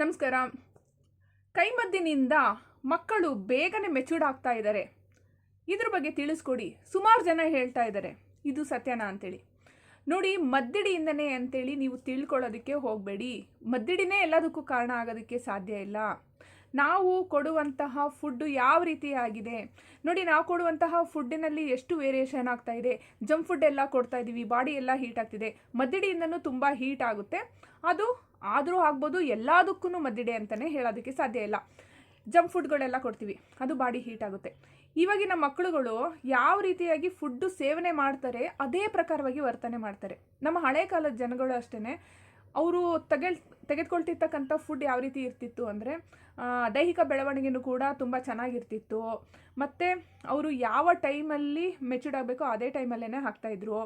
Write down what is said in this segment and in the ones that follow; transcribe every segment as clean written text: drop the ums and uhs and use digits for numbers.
ನಮಸ್ಕಾರ. ಕೈಮದ್ದಿನಿಂದ ಮಕ್ಕಳು ಬೇಗನೆ ಮೆಚೂರ್ಡ್ ಆಗ್ತಾ ಇದ್ದಾರೆ. ಇದ್ರ ಬಗ್ಗೆ ತಿಳಿಸ್ಕೊಡಿ. ಸುಮಾರು ಜನ ಹೇಳ್ತಾ ಇದ್ದಾರೆ, ಇದು ಸತ್ಯನಾ ಅಂತೇಳಿ. ನೋಡಿ, ಮದ್ದಿಡಿಯಿಂದನೇ ಅಂತೇಳಿ ನೀವು ತಿಳ್ಕೊಳ್ಳೋದಕ್ಕೆ ಹೋಗಬೇಡಿ. ಮದ್ದಿಡಿನೇ ಎಲ್ಲದಕ್ಕೂ ಕಾರಣ ಆಗೋದಕ್ಕೆ ಸಾಧ್ಯ ಇಲ್ಲ. ನಾವು ಕೊಡುವಂತಹ ಫುಡ್ಡು ಯಾವ ರೀತಿಯಾಗಿದೆ ನೋಡಿ. ನಾವು ಕೊಡುವಂತಹ ಫುಡ್ಡಿನಲ್ಲಿ ಎಷ್ಟು ವೇರಿಯೇಷನ್ ಆಗ್ತಾ ಇದೆ. ಜಂಕ್ ಫುಡ್ ಎಲ್ಲ ಕೊಡ್ತಾ ಇದ್ದೀವಿ, ಬಾಡಿ ಎಲ್ಲ ಹೀಟ್ ಆಗ್ತಿದೆ. ಮದ್ದಿಡಿಯಿಂದನೂ ತುಂಬ ಹೀಟ್ ಆಗುತ್ತೆ. ಅದು ಆದರೂ ಆಗ್ಬೋದು, ಎಲ್ಲದಕ್ಕೂ ಮದ್ದಿಡೆ ಅಂತಲೇ ಹೇಳೋದಕ್ಕೆ ಸಾಧ್ಯ ಇಲ್ಲ. ಜಂಕ್ ಫುಡ್ಗಳೆಲ್ಲ ಕೊಡ್ತೀವಿ, ಅದು ಬಾಡಿ ಹೀಟ್ ಆಗುತ್ತೆ. ಇವಾಗಿನ ಮಕ್ಕಳುಗಳು ಯಾವ ರೀತಿಯಾಗಿ ಫುಡ್ಡು ಸೇವನೆ ಮಾಡ್ತಾರೆ ಅದೇ ಪ್ರಕಾರವಾಗಿ ವರ್ತನೆ ಮಾಡ್ತಾರೆ. ನಮ್ಮ ಹಳೆ ಕಾಲದ ಜನಗಳು ಅಷ್ಟೇ. ಅವರು ತೆಗೆದುಕೊಳ್ತಿರ್ತಕ್ಕಂಥ ಫುಡ್ ಯಾವ ರೀತಿ ಇರ್ತಿತ್ತು ಅಂದರೆ, ದೈಹಿಕ ಬೆಳವಣಿಗೆನೂ ಕೂಡ ತುಂಬ ಚೆನ್ನಾಗಿರ್ತಿತ್ತು. ಮತ್ತು ಅವರು ಯಾವ ಟೈಮಲ್ಲಿ ಮೆಚೂರ್ಡ್ ಆಗಬೇಕೋ ಅದೇ ಟೈಮಲ್ಲೇ ಹಾಕ್ತಾಯಿದ್ರು.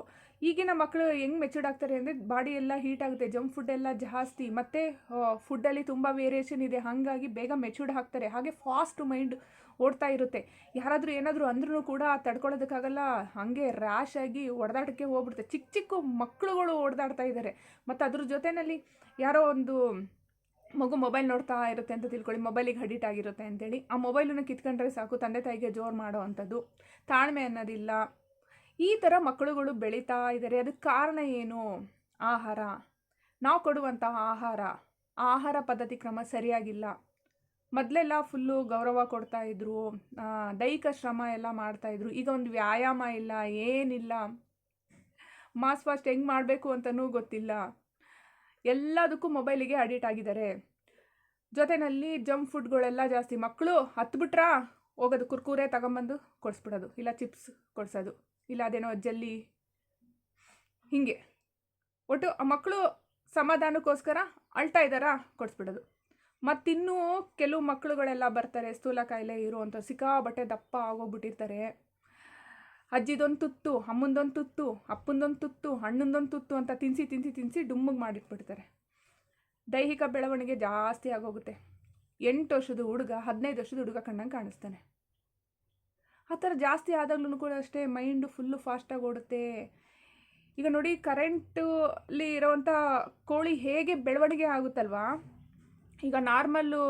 ಈಗಿನ ಮಕ್ಕಳು ಹೆಂಗೆ ಮೆಚೂರ್ಡ್ ಆಗ್ತಾರೆ ಅಂದರೆ, ಬಾಡಿ ಎಲ್ಲ ಹೀಟ್ ಆಗುತ್ತೆ, ಜಂಕ್ ಫುಡ್ ಎಲ್ಲ ಜಾಸ್ತಿ, ಮತ್ತು ಫುಡ್ಡಲ್ಲಿ ತುಂಬ ವೇರಿಯೇಷನ್ ಇದೆ, ಹಾಗಾಗಿ ಬೇಗ ಮೆಚೂರ್ಡ್ ಆಗ್ತಾರೆ. ಹಾಗೆ ಫಾಸ್ಟ್ ಮೈಂಡ್ ಓಡ್ತಾ ಇರುತ್ತೆ. ಯಾರಾದರೂ ಏನಾದರೂ ಅಂದ್ರೂ ಕೂಡ ತಡ್ಕೊಳ್ಳೋದಕ್ಕಾಗಲ್ಲ, ಹಾಗೆ ರ್ಯಾಶ್ ಆಗಿ ಹೊಡೆದಾಟಕ್ಕೆ ಹೋಗ್ಬಿಡುತ್ತೆ. ಚಿಕ್ಕ ಚಿಕ್ಕ ಮಕ್ಕಳುಗಳು ಹೊಡೆದಾಡ್ತಾ ಇದ್ದಾರೆ. ಮತ್ತು ಅದ್ರ ಜೊತೆಯಲ್ಲಿ ಯಾರೋ ಒಂದು ಮಗು ಮೊಬೈಲ್ ನೋಡ್ತಾ ಇರುತ್ತೆ ಅಂತ ತಿಳ್ಕೊಳ್ಳಿ, ಮೊಬೈಲಿಗೆ ಅಡಿಕ್ಟ್ ಆಗಿರುತ್ತೆ ಅಂತೇಳಿ ಆ ಮೊಬೈಲನ್ನು ಕಿತ್ಕೊಂಡ್ರೆ ಸಾಕು, ತಂದೆ ತಾಯಿಗೆ ಜೋರು ಮಾಡೋ ಅಂಥದ್ದು. ತಾಳ್ಮೆ ಅನ್ನೋದಿಲ್ಲ. ಈ ಥರ ಮಕ್ಕಳುಗಳು ಬೆಳೀತಾ ಇದ್ದಾರೆ. ಅದಕ್ಕೆ ಕಾರಣ ಏನು? ಆಹಾರ. ನಾವು ಕೊಡುವಂತಹ ಆಹಾರ ಪದ್ಧತಿ ಕ್ರಮ ಸರಿಯಾಗಿಲ್ಲ. ಮೊದಲೆಲ್ಲ ಫುಲ್ಲು ಗೌರವ ಕೊಡ್ತಾಯಿದ್ರು, ದೈಹಿಕ ಶ್ರಮ ಎಲ್ಲ ಮಾಡ್ತಾಯಿದ್ರು. ಈಗ ಒಂದು ವ್ಯಾಯಾಮ ಇಲ್ಲ, ಏನಿಲ್ಲ. ಮಾಸ್ ಫಾಸ್ಟ್ ಹೆಂಗೆ ಮಾಡಬೇಕು ಅಂತಲೂ ಗೊತ್ತಿಲ್ಲ. ಎಲ್ಲದಕ್ಕೂ ಮೊಬೈಲಿಗೆ ಅಡಿಕ್ಟ್ ಆಗಿದ್ದಾರೆ. ಜೊತೆಯಲ್ಲಿ ಜಂಕ್ ಫುಡ್ಗಳೆಲ್ಲ ಜಾಸ್ತಿ. ಮಕ್ಕಳು ಹತ್ಬಿಟ್ರಾ ಹೋಗೋದು, ಕುರ್ಕುರೆ ತಗೊಂಬಂದು ಕೊಡಿಸ್ಬಿಡೋದು, ಇಲ್ಲ ಚಿಪ್ಸ್ ಕೊಡಿಸೋದು, ಇಲ್ಲ ಅದೇನೋ ಜಲ್ಲಿ, ಹೀಗೆ ಒಟ್ಟು ಆ ಮಕ್ಕಳು ಸಮಾಧಾನಕ್ಕೋಸ್ಕರ ಅಳ್ತಾ ಇದ್ದಾರಾ ಕೊಡಿಸ್ಬಿಡೋದು. ಮತ್ತಿನ್ನೂ ಕೆಲವು ಮಕ್ಕಳುಗಳೆಲ್ಲ ಬರ್ತಾರೆ, ಸ್ಥೂಲ ಕಾಯಿಲೆ ಇರುವಂಥ ಸಿಕ್ಕಾಬಟ್ಟೆ ದಪ್ಪ ಆಗೋಗ್ಬಿಟ್ಟಿರ್ತಾರೆ. ಅಜ್ಜಿದೊಂದು ತುತ್ತು, ಅಮ್ಮಂದೊಂದು ತುತ್ತು, ಅಪ್ಪಂದೊಂದು ತುತ್ತು, ಹಣ್ಣಂದೊಂದು ತುತ್ತು ಅಂತ ತಿನ್ನಿಸಿ ಡುಮ್ಮಿಗೆ ಮಾಡಿಟ್ಬಿಡ್ತಾರೆ. ದೈಹಿಕ ಬೆಳವಣಿಗೆ ಜಾಸ್ತಿ ಆಗೋಗುತ್ತೆ. 8 ವರ್ಷದ ಹುಡುಗ 15 ವರ್ಷದ ಹುಡುಗ ಕಣ್ಣಂಗೆ ಕಾಣಿಸ್ತಾನೆ. ಆ ಥರ ಜಾಸ್ತಿ ಆದಾಗ್ಲೂ ಕೂಡ ಅಷ್ಟೇ, ಮೈಂಡು ಫುಲ್ಲು ಫಾಸ್ಟಾಗಿ ಓಡುತ್ತೆ. ಈಗ ನೋಡಿ, ಕರೆಂಟಲ್ಲಿ ಇರೋವಂಥ ಕೋಳಿ ಹೇಗೆ ಬೆಳವಣಿಗೆ ಆಗುತ್ತಲ್ವಾ, ಈಗ ನಾರ್ಮಲ್ಲು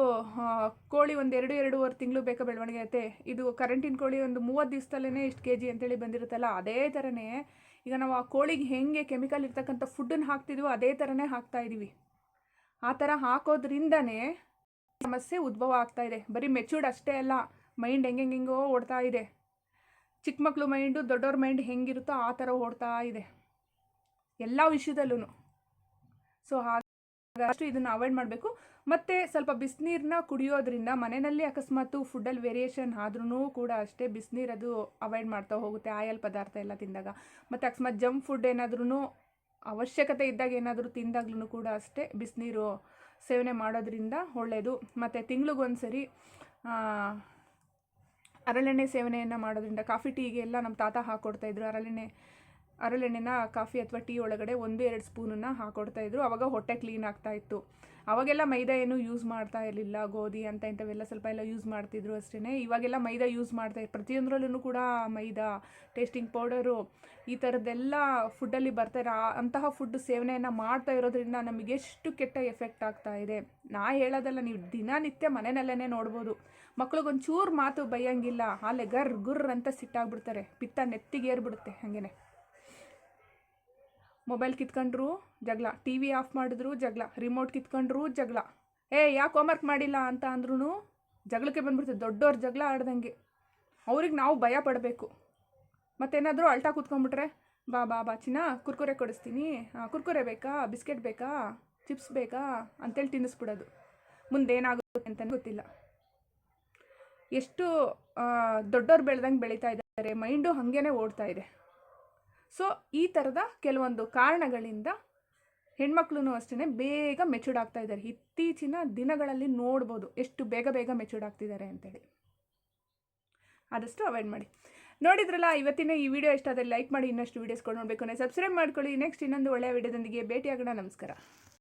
ಕೋಳಿ ಒಂದು 2-2.5 ತಿಂಗಳು ಬೇಕಾ ಬೆಳವಣಿಗೆ ಆಗುತ್ತೆ. ಇದು ಕರೆಂಟಿನ ಕೋಳಿ ಒಂದು 30 ದಿವಸದಲ್ಲೇ ಇಷ್ಟು kg ಅಂತೇಳಿ ಬಂದಿರುತ್ತಲ್ಲ, ಅದೇ ಥರನೇ ಈಗ ನಾವು ಆ ಕೋಳಿಗೆ ಹೇಗೆ ಕೆಮಿಕಲ್ ಇರ್ತಕ್ಕಂಥ ಫುಡ್ಡನ್ನು ಹಾಕ್ತಿದ್ವೋ ಅದೇ ಥರನೇ ಹಾಕ್ತಾಯಿದ್ದೀವಿ. ಆ ಥರ ಹಾಕೋದ್ರಿಂದನೇ ಸಮಸ್ಯೆ ಉದ್ಭವ ಆಗ್ತಾ ಇದೆ. ಬರೀ ಮೆಚೂರ್ಡ್ ಅಷ್ಟೇ ಅಲ್ಲ, ಮೈಂಡ್ ಹೆಂಗೆಂಗೋ ಓಡ್ತಾ ಇದೆ. ಚಿಕ್ಕ ಮಕ್ಕಳು ಮೈಂಡು ದೊಡ್ಡವ್ರ ಮೈಂಡ್ ಹೆಂಗಿರುತ್ತೋ ಆ ಥರ ಓಡ್ತಾ ಇದೆ ಎಲ್ಲ ವಿಷಯದಲ್ಲೂ. ಸೊ ಹಾಗಾಗಿ ಇದನ್ನು ಅವಾಯ್ಡ್ ಮಾಡಬೇಕು. ಮತ್ತು ಸ್ವಲ್ಪ ಬಿಸಿನೀರನ್ನ ಕುಡಿಯೋದ್ರಿಂದ, ಮನೆಯಲ್ಲಿ ಅಕಸ್ಮಾತ್ ಫುಡ್ಡಲ್ಲಿ ವೇರಿಯೇಷನ್ ಆದ್ರೂ ಕೂಡ ಅಷ್ಟೇ ಬಿಸಿನೀರದು ಅವಾಯ್ಡ್ ಮಾಡ್ತಾ ಹೋಗುತ್ತೆ, ಆಯಲ್ ಪದಾರ್ಥ ಎಲ್ಲ ತಿಂದಾಗ. ಮತ್ತು ಅಕಸ್ಮಾತ್ ಜಂಕ್ ಫುಡ್ ಏನಾದ್ರೂ ಅವಶ್ಯಕತೆ ಇದ್ದಾಗ ಏನಾದರೂ ತಿಂದಾಗ್ಲೂ ಕೂಡ ಅಷ್ಟೇ ಬಿಸಿನೀರು ಸೇವನೆ ಮಾಡೋದ್ರಿಂದ ಒಳ್ಳೆಯದು. ಮತ್ತು ತಿಂಗಳಿಗೊಂದ್ಸರಿ ಹರಳೆಣ್ಣೆ ಸೇವನೆಯನ್ನು ಮಾಡೋದ್ರಿಂದ, ಕಾಫಿ ಟೀಗೆಲ್ಲ ನಮ್ಮ ತಾತ ಹಾಕ್ಕೊಡ್ತಾಯಿದ್ರು. ಹರಳೆಣ್ಣೆನ ಕಾಫಿ ಅಥವಾ ಟೀ ಒಳಗಡೆ 1-2 ಸ್ಪೂನನ್ನು ಹಾಕ್ಕೊಡ್ತಾಯಿದ್ರು. ಆವಾಗ ಹೊಟ್ಟೆ ಕ್ಲೀನ್ ಆಗ್ತಾಯಿತ್ತು. ಅವಾಗೆಲ್ಲ ಮೈದಾ ಏನು ಯೂಸ್ ಮಾಡ್ತಾ ಇರಲಿಲ್ಲ, ಗೋಧಿ ಅಂತ ಇಂಥವೆಲ್ಲ ಸ್ವಲ್ಪ ಎಲ್ಲ ಯೂಸ್ ಮಾಡ್ತಿದ್ರು ಅಷ್ಟೇ. ಇವಾಗೆಲ್ಲ ಮೈದಾ ಯೂಸ್ ಮಾಡ್ತಾಯಿದ್ರು. ಪ್ರತಿಯೊಂದರಲ್ಲೂ ಕೂಡ ಮೈದಾ, ಟೇಸ್ಟಿಂಗ್ ಪೌಡರು, ಈ ಥರದ್ದೆಲ್ಲ ಫುಡ್ಡಲ್ಲಿ ಬರ್ತಾರೆ. ಅಂತಹ ಫುಡ್ ಸೇವನೆಯನ್ನು ಮಾಡ್ತಾ ಇರೋದ್ರಿಂದ ನಮಗೆಷ್ಟು ಕೆಟ್ಟ ಎಫೆಕ್ಟ್ ಆಗ್ತಾ ಇದೆ. ನಾ ಹೇಳೋದಲ್ಲ, ನೀವು ದಿನನಿತ್ಯ ಮನೆಯಲ್ಲೇ ನೋಡ್ಬೋದು. ಮಕ್ಳಿಗೊಂಚೂರು ಮಾತು ಬೈಯಂಗಿಲ್ಲ, ಅಲ್ಲೇ ಗುರ್ರ್ ಅಂತ ಸಿಟ್ಟಾಗ್ಬಿಡ್ತಾರೆ, ಪಿತ್ತ ನೆತ್ತಿಗೆ ಏರ್ಬಿಡುತ್ತೆ. ಹಾಗೇನೆ ಮೊಬೈಲ್ ಕಿತ್ಕೊಂಡ್ರು ಜಗಳ, ಟಿ ವಿ ಆಫ್ ಮಾಡಿದ್ರು ಜಗಳ, ರಿಮೋಟ್ ಕಿತ್ಕೊಂಡ್ರು ಜಗಳ, ಯಾಕೆ ಹೋಮ್ವರ್ಕ್ ಮಾಡಿಲ್ಲ ಅಂತ ಅಂದ್ರೂ ಜಗಳಕ್ಕೆ ಬಂದ್ಬಿಡ್ತದೆ. ದೊಡ್ಡವ್ರ ಜಗಳ ಆಡ್ದಂಗೆ. ಅವ್ರಿಗೆ ನಾವು ಭಯ ಪಡಬೇಕು. ಮತ್ತೇನಾದರೂ ಅಳ್ತಾ ಕೂತ್ಕೊಂಡ್ಬಿಟ್ರೆ, ಬಾ ಚಿನ್ನ ಕುರ್ಕುರೆ ಕೊಡಿಸ್ತೀನಿ, ಕುರ್ಕುರೆ ಬೇಕಾ, ಬಿಸ್ಕೆಟ್ ಬೇಕಾ, ಚಿಪ್ಸ್ ಬೇಕಾ ಅಂತೇಳಿ ತಿನ್ನಿಸ್ಬಿಡೋದು. ಮುಂದೇನಾಗುತ್ತೆ ಅಂತಲೇ ಗೊತ್ತಿಲ್ಲ. ಎಷ್ಟು ದೊಡ್ಡವ್ರು ಬೆಳೆದಂಗೆ ಬೆಳೀತಾ ಇದ್ದಾರೆ, ಮೈಂಡು ಹಾಗೇ ಓಡ್ತಾ ಇದೆ. ಸೊ ಈ ಥರದ ಕೆಲವೊಂದು ಕಾರಣಗಳಿಂದ ಹೆಣ್ಮಕ್ಳು ಅಷ್ಟೇ ಬೇಗ ಮೆಚೂರ್ಡ್ ಆಗ್ತಾ ಇದ್ದಾರೆ. ಇತ್ತೀಚಿನ ದಿನಗಳಲ್ಲಿ ನೋಡ್ಬೋದು ಎಷ್ಟು ಬೇಗ ಮೆಚೂರ್ಡ್ ಆಗ್ತಿದ್ದಾರೆ ಅಂತೇಳಿ. ಆದಷ್ಟು ಅವಾಯ್ಡ್ ಮಾಡಿ. ನೋಡಿದ್ರಲ್ಲ, ಇವತ್ತಿನ ಈ ವಿಡಿಯೋ ಇಷ್ಟ ಆದರೆ ಲೈಕ್ ಮಾಡಿ. ಇನ್ನಷ್ಟು ವೀಡಿಯೋಸ್ಗಳು ನೋಡಬೇಕು ಅಂದರೆ ಸಬ್ಸ್ಕ್ರೈಬ್ ಮಾಡ್ಕೊಳ್ಳಿ. ನೆಕ್ಸ್ಟ್ ಇನ್ನೊಂದು ಒಳ್ಳೆಯ ವಿಡಿಯೋದೊಂದಿಗೆ ಭೇಟಿಯಾಗೋಣ. ನಮಸ್ಕಾರ.